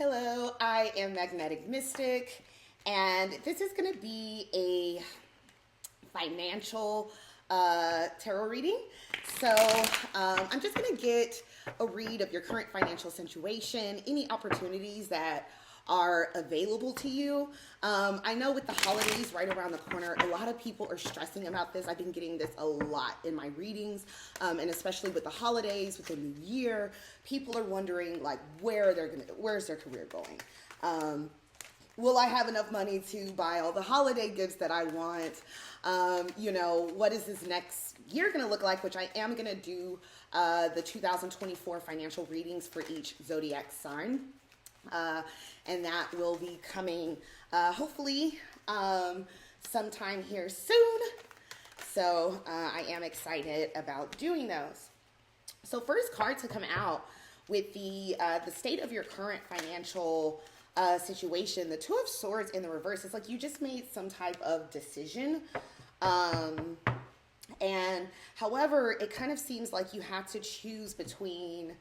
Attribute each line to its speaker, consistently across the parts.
Speaker 1: Hello, I am Magnetic Mystic, and this is going to be a financial tarot reading. So I'm just going to get a read of your current financial situation, any opportunities that are available to you. I know with the holidays right around the corner, a lot of people are stressing about this. I've been getting this a lot in my readings, and especially with the holidays, with the new year, people are wondering like where's their career going? Will I have enough money to buy all the holiday gifts that I want? What is this next year going to look like? Which I am going to do the 2024 financial readings for each zodiac sign. And that will be coming hopefully sometime here soon. So I am excited about doing those. So first card to come out with the state of your current financial situation, the Two of Swords in the reverse. It's like you just made some type of decision. And however, it kind of seems like you have to choose between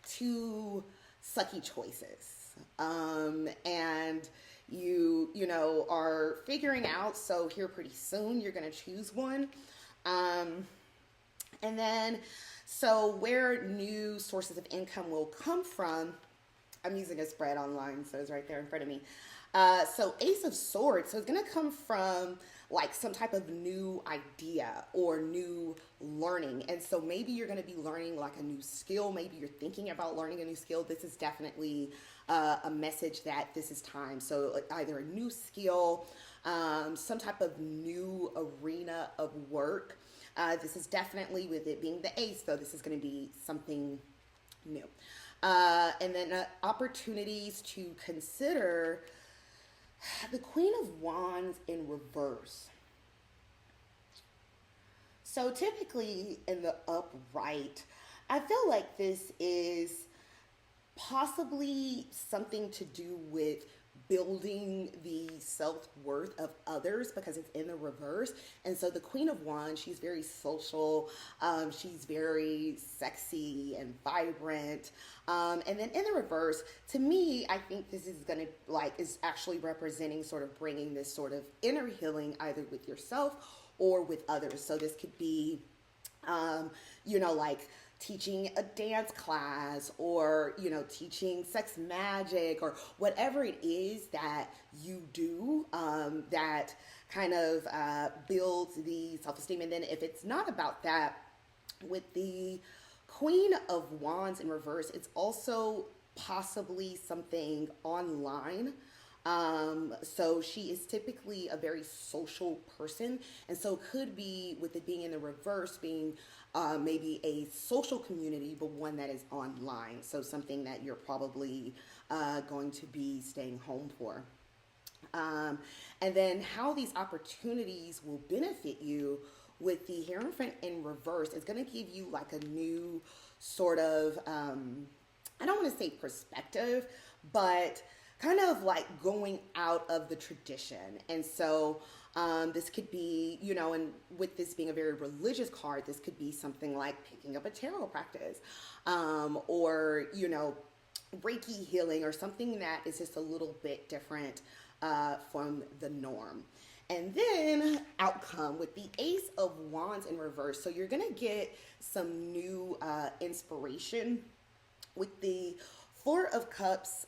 Speaker 1: two sucky choices. And you are figuring out, so here pretty soon you're going to choose one. And then, so where new sources of income will come from, I'm using a spread online, so it's right there in front of me. So Ace of Swords, so it's going to come from like some type of new idea or new learning. And so maybe you're going to be learning like a new skill. Maybe you're thinking about learning a new skill. This is definitely a message that this is time. So like either a new skill, some type of new arena of work. This is definitely, with it being the ace, though, this is going to be something new. And then opportunities to consider. The Queen of Wands in reverse. So typically in the upright, I feel like this is possibly something to do with building the self-worth of others because it's in the reverse. And so the Queen of Wands, she's very social, she's very sexy and vibrant. And then in the reverse, to me, I think this is gonna is actually representing sort of bringing this sort of inner healing either with yourself or with others. So this could be, like teaching a dance class or, teaching sex magic or whatever it is that you do that kind of builds the self-esteem. And then if it's not about that, with the Queen of Wands in reverse, it's also possibly something online. So she is typically a very social person. And so it could be, with it being in the reverse, being maybe a social community, but one that is online. So something that you're probably going to be staying home for. And then how these opportunities will benefit you with the Hierophant in reverse is going to give you like a new sort of, I don't want to say perspective, but kind of like going out of the tradition. And so this could be, and with this being a very religious card, this could be something like picking up a tarot practice, or, Reiki healing, or something that is just a little bit different from the norm. And then outcome with the Ace of Wands in reverse. So you're going to get some new inspiration with the Four of Cups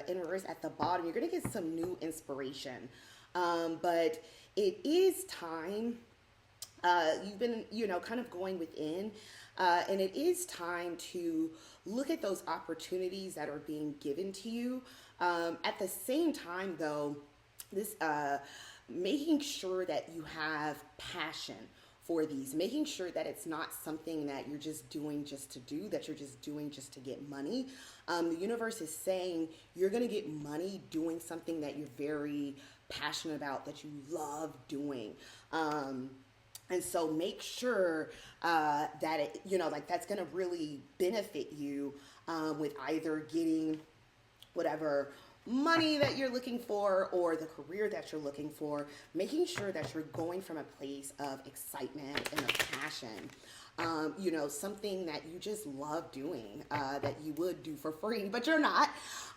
Speaker 1: in reverse at the bottom. You're going to get some new inspiration. But it is time. You've been, kind of going within. And it is time to look at those opportunities that are being given to you. At the same time, though, this making sure that you have passion for these, making sure that it's not something that you're just doing just to do, that you're just doing just to get money. The universe is saying you're going to get money doing something that you're very passionate about, that you love doing. And so make sure that it, that's going to really benefit you with either getting whatever money that you're looking for or the career that you're looking for, making sure that you're going from a place of excitement and of passion. something that you just love doing, that you would do for free, but you're not.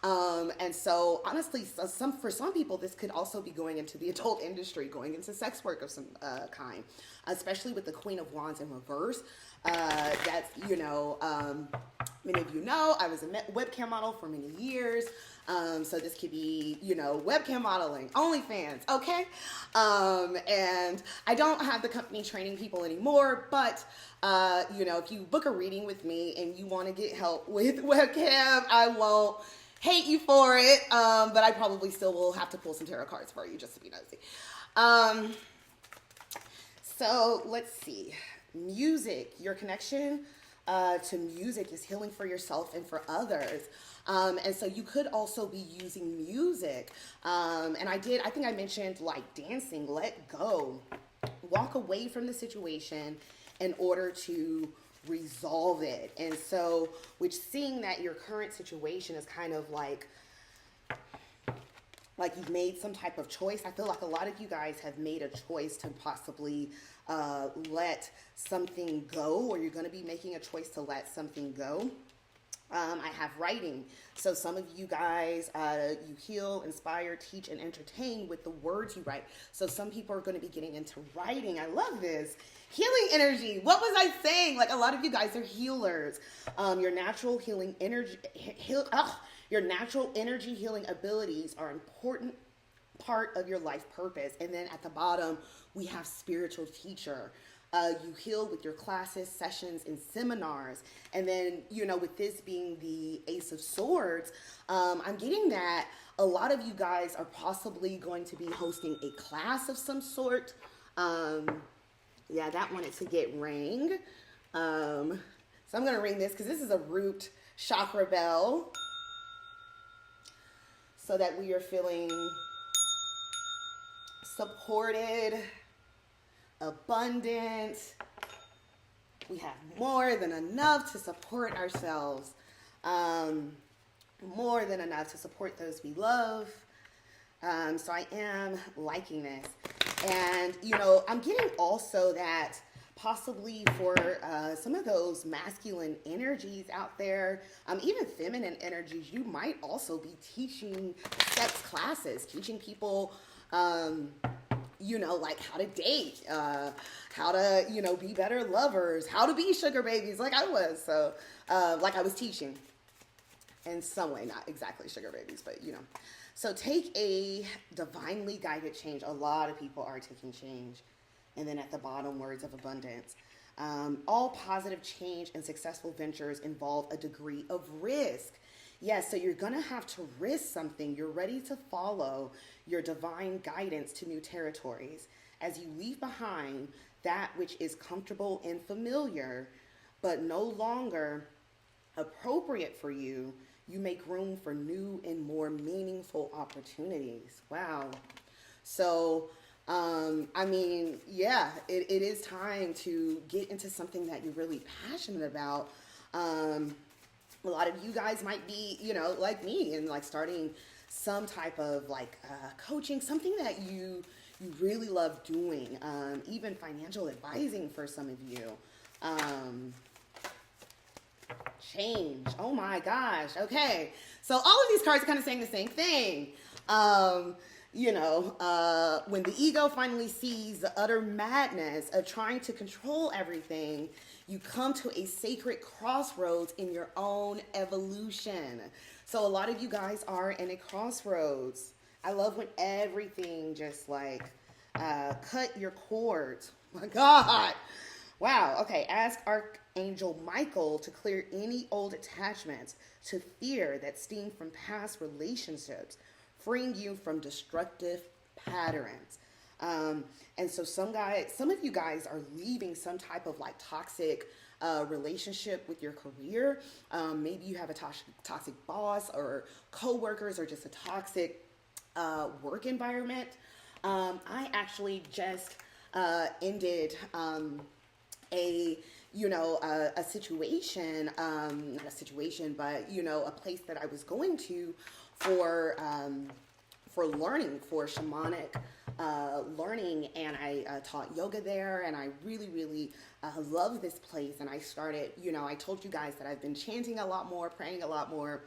Speaker 1: And so honestly, for some people, this could also be going into the adult industry, going into sex work of some kind, especially with the Queen of Wands in reverse. That's, many of you know, I was a webcam model for many years. So this could be, webcam modeling, OnlyFans, okay? And I don't have the company training people anymore, but, if you book a reading with me and you want to get help with webcam, I won't hate you for it, but I probably still will have to pull some tarot cards for you just to be nosy. So let's see. Music, your connection to music is healing for yourself and for others. And so you could also be using music. And I think I mentioned like dancing, let go, walk away from the situation in order to resolve it. And so, which seeing that your current situation is kind of like you've made some type of choice. I feel like a lot of you guys have made a choice to possibly let something go, or you're going to be making a choice to let something go. I have writing. So some of you guys, you heal, inspire, teach, and entertain with the words you write. So some people are going to be getting into writing. I love this. Healing energy. What was I saying? Like a lot of you guys are healers. Your natural healing energy, your natural energy healing abilities are an important part of your life purpose. And then at the bottom, we have spiritual teacher. You heal with your classes, sessions, and seminars. And then, with this being the Ace of Swords, I'm getting that a lot of you guys are possibly going to be hosting a class of some sort. That wanted to get rang. So I'm going to ring this because this is a root chakra bell, so that we are feeling supported, abundant. We have more than enough to support ourselves, more than enough to support those we love. So I am liking this. And, I'm getting also that possibly for some of those masculine energies out there, even feminine energies, you might also be teaching sex classes, teaching people like how to date, how to, be better lovers, how to be sugar babies like I was. So, like I was teaching in some way, not exactly sugar babies, but, So take a divinely guided change. A lot of people are taking change. And then at the bottom, words of abundance. All positive change and successful ventures involve a degree of risk. Yes, so you're going to have to risk something. You're ready to follow your divine guidance to new territories as you leave behind that which is comfortable and familiar, but no longer appropriate for you. You make room for new and more meaningful opportunities. Wow. So, it is time to get into something that you're really passionate about. A lot of you guys might be, like me, and like starting some type of coaching, something that you really love doing, even financial advising for some of you. Change. Oh my gosh. Okay. So all of these cards are kind of saying the same thing. When the ego finally sees the utter madness of trying to control everything, you come to a sacred crossroads in your own evolution. So a lot of you guys are in a crossroads. I love when everything just cut your cords. My God. Wow. Okay. Ask Archangel Michael to clear any old attachments to fear that stem from past relationships, freeing you from destructive patterns. And so some of you guys are leaving some type of toxic relationship with your career. Maybe you have a toxic boss or coworkers, or just a toxic work environment. I actually just ended a situation, not a situation, but a place that I was going to for learning, for shamanic learning, and I taught yoga there, and I really, really love this place. And I started, I told you guys that I've been chanting a lot more, praying a lot more.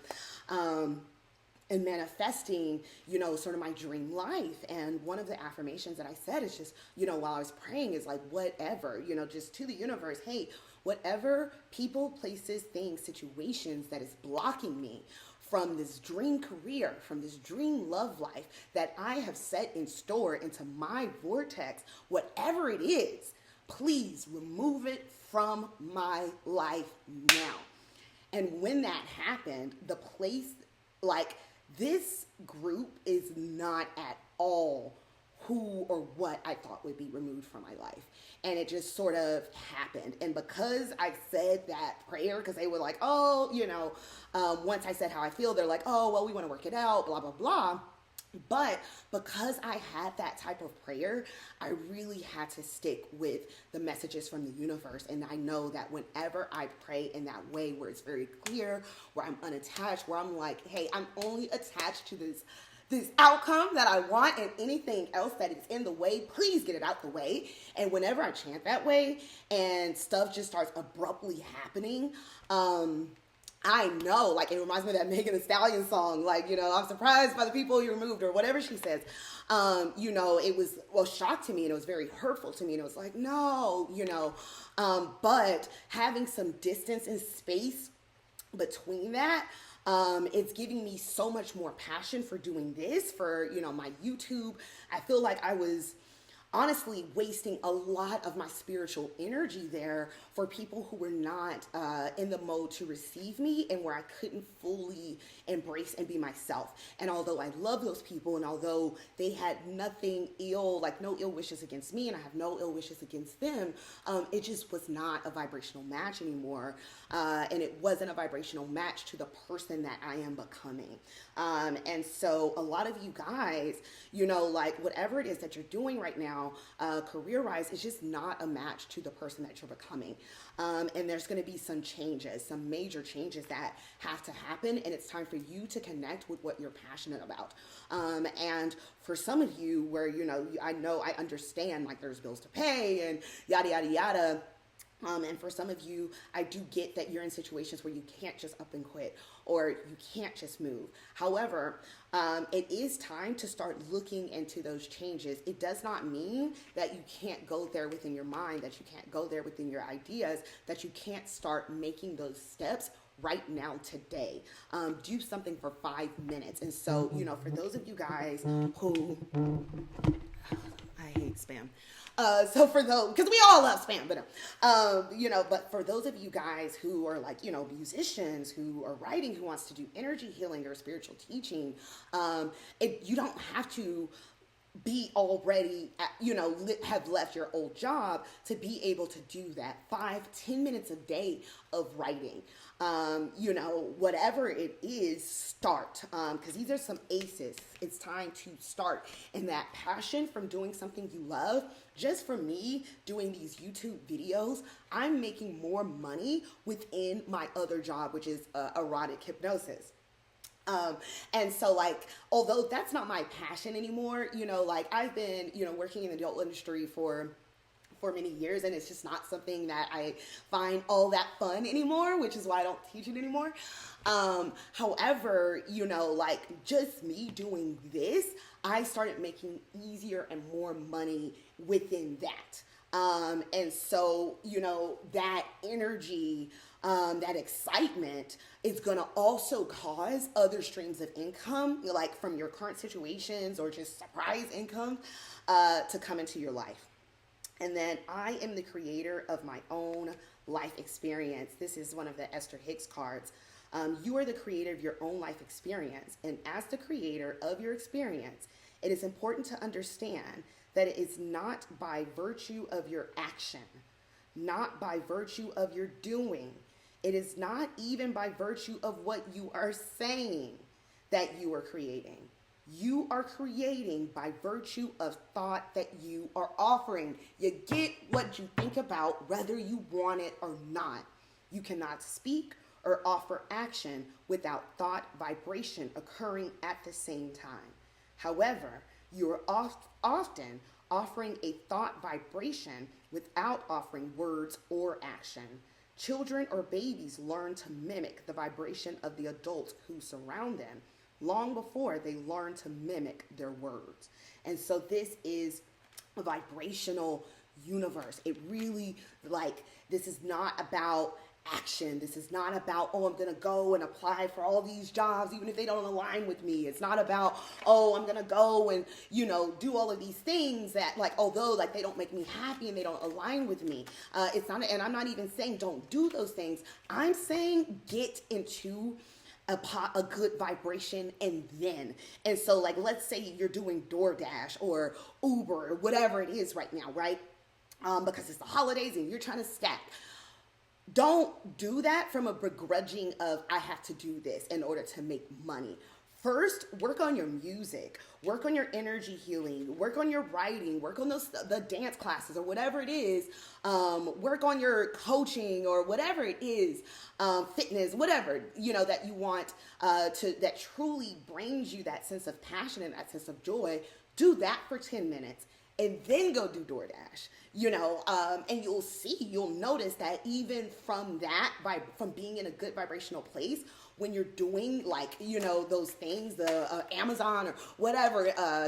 Speaker 1: And manifesting, sort of my dream life. And one of the affirmations that I said is just, while I was praying is like, whatever, just to the universe, hey, whatever people, places, things, situations that is blocking me from this dream career, from this dream love life that I have set in store into my vortex, whatever it is, please remove it from my life now. And when that happened, the place, like, this group is not at all who or what I thought would be removed from my life. And it just sort of happened. And because I said that prayer, because they were like, oh, once I said how I feel, they're like, oh, well, we want to work it out, blah, blah, blah. But because I had that type of prayer, I really had to stick with the messages from the universe. And I know that whenever I pray in that way, where it's very clear, where I'm unattached, where I'm like, hey, I'm only attached to this outcome that I want, and anything else that is in the way, please get it out the way. And whenever I chant that way and stuff just starts abruptly happening, I know, like, it reminds me of that Megan Thee Stallion song, like, I'm surprised by the people you removed, or whatever she says. It was, shock to me, and it was very hurtful to me, and it was like, no, but having some distance and space between that, it's giving me so much more passion for doing this, for, my YouTube. I feel like I was honestly wasting a lot of my spiritual energy there for people who were not in the mode to receive me, and where I couldn't fully embrace and be myself. And although I love those people, and although they had nothing ill, like no ill wishes against me, and I have no ill wishes against them, it just was not a vibrational match anymore. And it wasn't a vibrational match to the person that I am becoming. And so a lot of you guys, like, whatever it is that you're doing right now, career-wise, is just not a match to the person that you're becoming. And there's going to be some changes, some major changes that have to happen, and it's time for you to connect with what you're passionate about. And for some of you where, I understand, like, there's bills to pay and yada, yada, yada. And for some of you, I do get that you're in situations where you can't just up and quit, or you can't just move. However, it is time to start looking into those changes. It does not mean that you can't go there within your mind, that you can't go there within your ideas, that you can't start making those steps right now, today. Do something for 5 minutes. And so, for those of you guys who, I hate spam. So for those, because we all love spam, but but for those of you guys who are like, musicians who are writing, who wants to do energy healing or spiritual teaching, you don't have to be already, have left your old job to be able to do that. 5-10 minutes a day of writing. Whatever it is, start. Because these are some aces. It's time to start. And that passion from doing something you love, just for me doing these YouTube videos, I'm making more money within my other job, which is erotic hypnosis. And so, like, although that's not my passion anymore, I've been, working in the adult industry for many years, and it's just not something that I find all that fun anymore, which is why I don't teach it anymore. However, just me doing this, I started making easier and more money within that. And so, that energy, that excitement is going to also cause other streams of income, like from your current situations or just surprise income, to come into your life. And then I am the creator of my own life experience. This is one of the Esther Hicks cards. You are the creator of your own life experience. And as the creator of your experience, it is important to understand that it is not by virtue of your action, not by virtue of your doing. It is not even by virtue of what you are saying that you are creating. You are creating by virtue of thought that you are offering. You get what you think about, whether you want it or not. You cannot speak or offer action without thought vibration occurring at the same time. However, You are often offering a thought vibration without offering words or action. Children or babies learn to mimic the vibration of the adults who surround them long before they learn to mimic their words. And so this is a vibrational universe. It really, like, this is not about action. This is not about, oh, I'm going to go and apply for all these jobs, even if they don't align with me. It's not about, oh, I'm going to go and, do all of these things that, like, although, like, they don't make me happy and they don't align with me. It's not, and I'm not even saying don't do those things. I'm saying get into a good vibration and so, like, let's say you're doing DoorDash or Uber or whatever it is right now, right? Because it's the holidays and you're trying to stack. Don't do that from a begrudging of, I have to do this in order to make money. First, work on your music, work on your energy healing, work on your writing, work on the dance classes or whatever it is, work on your coaching or whatever it is, fitness, whatever, that you want that truly brings you that sense of passion and that sense of joy. Do that for 10 minutes. And then go do DoorDash, and you'll notice that even from that, from being in a good vibrational place, when you're doing, like, those things, the Amazon or whatever,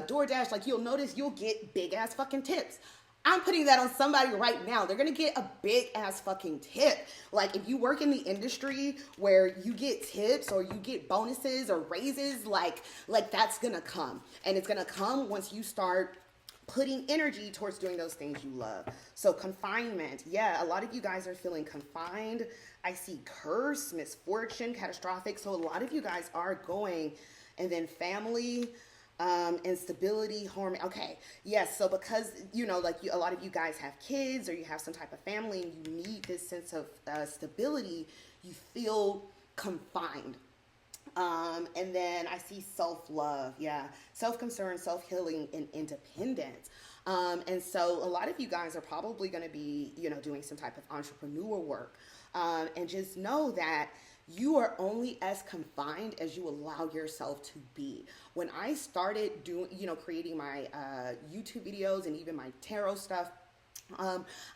Speaker 1: DoorDash, like, you'll notice you'll get big ass fucking tips. I'm putting that on somebody right now. They're going to get a big ass fucking tip. Like, if you work in the industry where you get tips or you get bonuses or raises, like that's going to come. And it's going to come once you start putting energy towards doing those things you love. So confinement. Yeah, a lot of you guys are feeling confined. I see curse, misfortune, catastrophic. So a lot of you guys are going, and then family, instability, harm. Okay. Yes. So because, a lot of you guys have kids or you have some type of family and you need this sense of stability, you feel confined. And then I see self-love, self-concern, self-healing, and independence. And so a lot of you guys are probably going to be, doing some type of entrepreneur work. And just know that you are only as confined as you allow yourself to be. When I started doing, creating my YouTube videos and even my tarot stuff,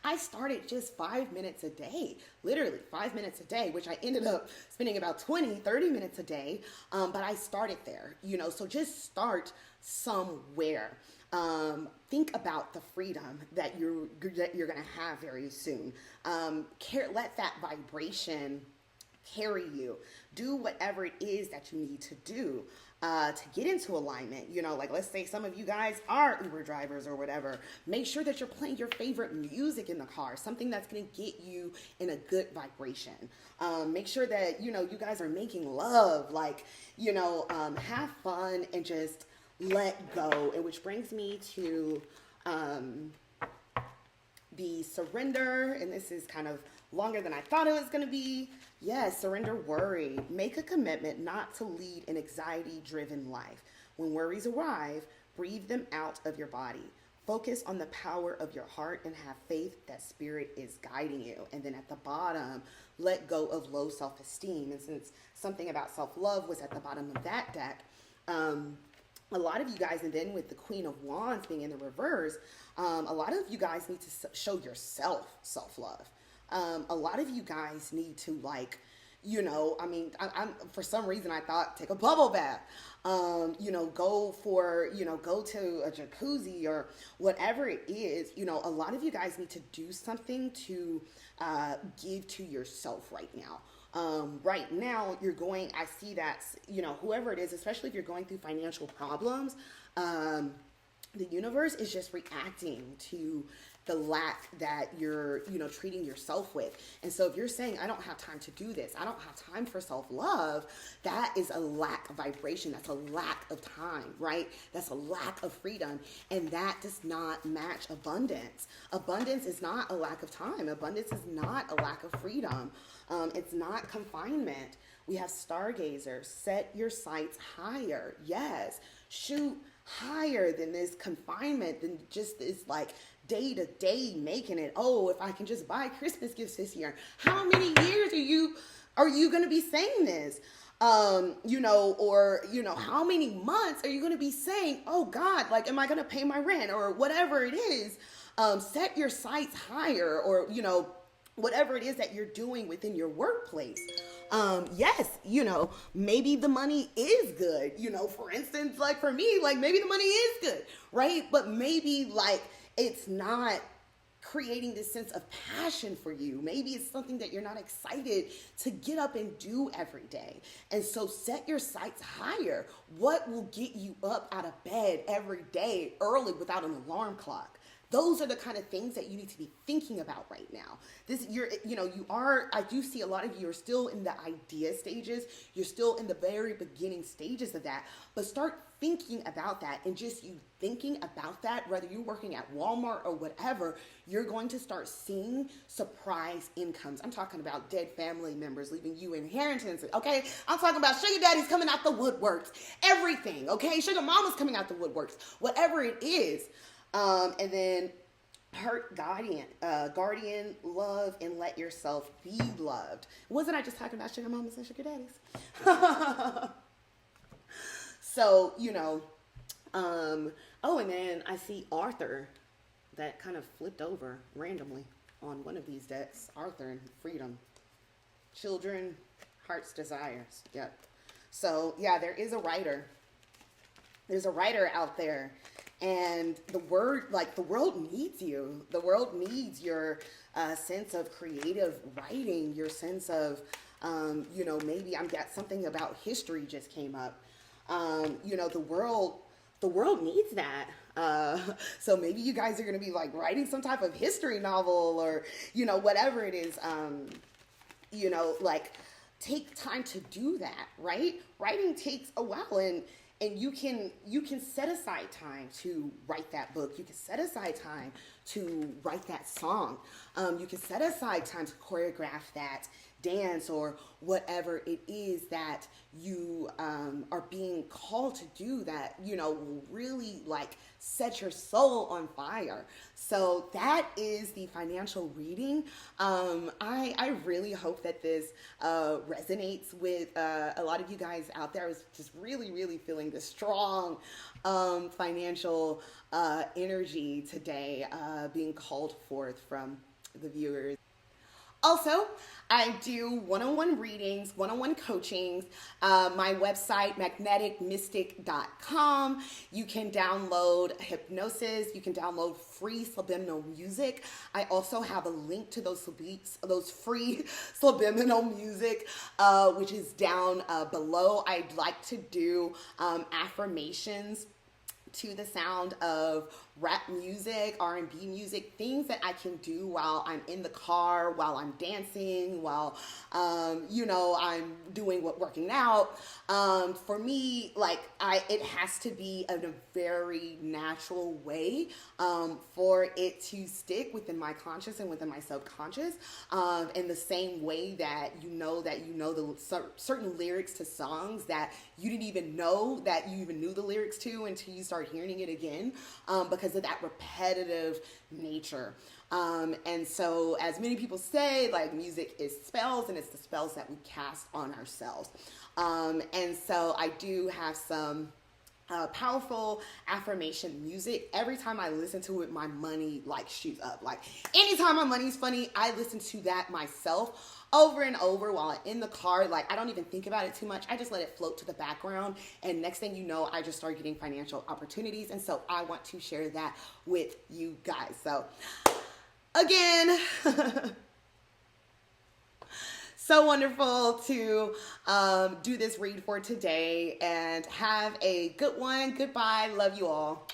Speaker 1: I started just 5 minutes a day, literally 5 minutes a day, which I ended up spending about 20-30 minutes a day. But I started there, so just start somewhere. Think about the freedom that you're going to have very soon. Let that vibration carry you. Do whatever it is that you need to do to get into alignment. Like, let's say some of you guys are Uber drivers or whatever. Make sure that you're playing your favorite music in the car, something that's going to get you in a good vibration. Make sure that, you guys are making love, like, have fun and just let go. And which brings me to the surrender. And this is kind of longer than I thought it was going to be. Yes, surrender worry. Make a commitment not to lead an anxiety-driven life. When worries arrive, breathe them out of your body. Focus on the power of your heart and have faith that spirit is guiding you. And then at the bottom, let go of low self-esteem. And since something about self-love was at the bottom of that deck, a lot of you guys, and then with the Queen of Wands being in the reverse, a lot of you guys need to show yourself self-love. A lot of you guys need to, like, I'm for some reason I thought take a bubble bath, go to a jacuzzi or whatever it is. A lot of you guys need to do something to give to yourself right now. Right now I see that, whoever it is, especially if you're going through financial problems, the universe is just reacting to the lack that you're, treating yourself with. And so if you're saying, I don't have time to do this, I don't have time for self-love, that is a lack of vibration. That's a lack of time, right? That's a lack of freedom. And that does not match abundance. Abundance is not a lack of time. Abundance is not a lack of freedom. It's not confinement. We have stargazer. Set your sights higher. Yes. Shoot higher than this confinement, than just this, like, day to day making it. Oh, if I can just buy Christmas gifts this year. How many years are you going to be saying this? Or, how many months are you going to be saying, oh God, like, am I going to pay my rent or whatever it is? Set your sights higher, or, whatever it is that you're doing within your workplace. Yes, maybe the money is good, for instance, like for me, like maybe the money is good, right? But maybe like it's not creating this sense of passion for you. Maybe it's something that you're not excited to get up and do every day. And so set your sights higher. What will get you up out of bed every day early without an alarm clock? Those are the kind of things that you need to be thinking about right now. I do see a lot of you are still in the idea stages. You're still in the very beginning stages of that, but start thinking about that, and just you thinking about that, whether you're working at Walmart or whatever, you're going to start seeing surprise incomes. I'm talking about dead family members leaving you inheritance, okay? I'm talking about sugar daddies coming out the woodworks, everything, okay? Sugar mamas coming out the woodworks, whatever it is. And then hurt guardian, love, and let yourself be loved. Wasn't I just talking about sugar mamas and sugar daddies? So, and then I see Arthur that kind of flipped over randomly on one of these decks. Arthur and freedom, children, heart's desires. Yep. So yeah, there is a writer. There's a writer out there. And the world needs you. The world needs your sense of creative writing, your sense of, maybe I'm got something about history just came up. The world needs that. So maybe you guys are going to be like writing some type of history novel, or, whatever it is, take time to do that, right? Writing takes a while, and you can set aside time to write that book. You can set aside time to write that song. You can set aside time to choreograph that dance, or whatever it is that you are being called to do that, will really like set your soul on fire. So that is the financial reading. I really hope that this resonates with a lot of you guys out there. I was just really, really feeling the strong financial energy today being called forth from the viewers. Also, I do one-on-one readings, one-on-one coachings. My website, magneticmystic.com. You can download hypnosis. You can download free subliminal music. I also have a link to those free subliminal music, which is down below. I'd like to do affirmations to the sound of rap music, R&B music, things that I can do while I'm in the car, while I'm dancing, while, I'm working out. For me, it has to be in a very natural way for it to stick within my conscious and within my subconscious, in the same way that the certain lyrics to songs that you didn't even know that you even knew the lyrics to until you start hearing it again, because of that repetitive nature. And so, as many people say, like, music is spells, and it's the spells that we cast on ourselves. And so I do have some powerful affirmation music. Every time I listen to it, my money shoots up. Like, anytime my money's funny, I listen to that myself over and over while I'm in the car. Like, I don't even think about it too much. I just let it float to the background. And next thing you know, I just start getting financial opportunities. And so I want to share that with you guys. So again, so wonderful to do this read for today, and have a good one. Goodbye. Love you all.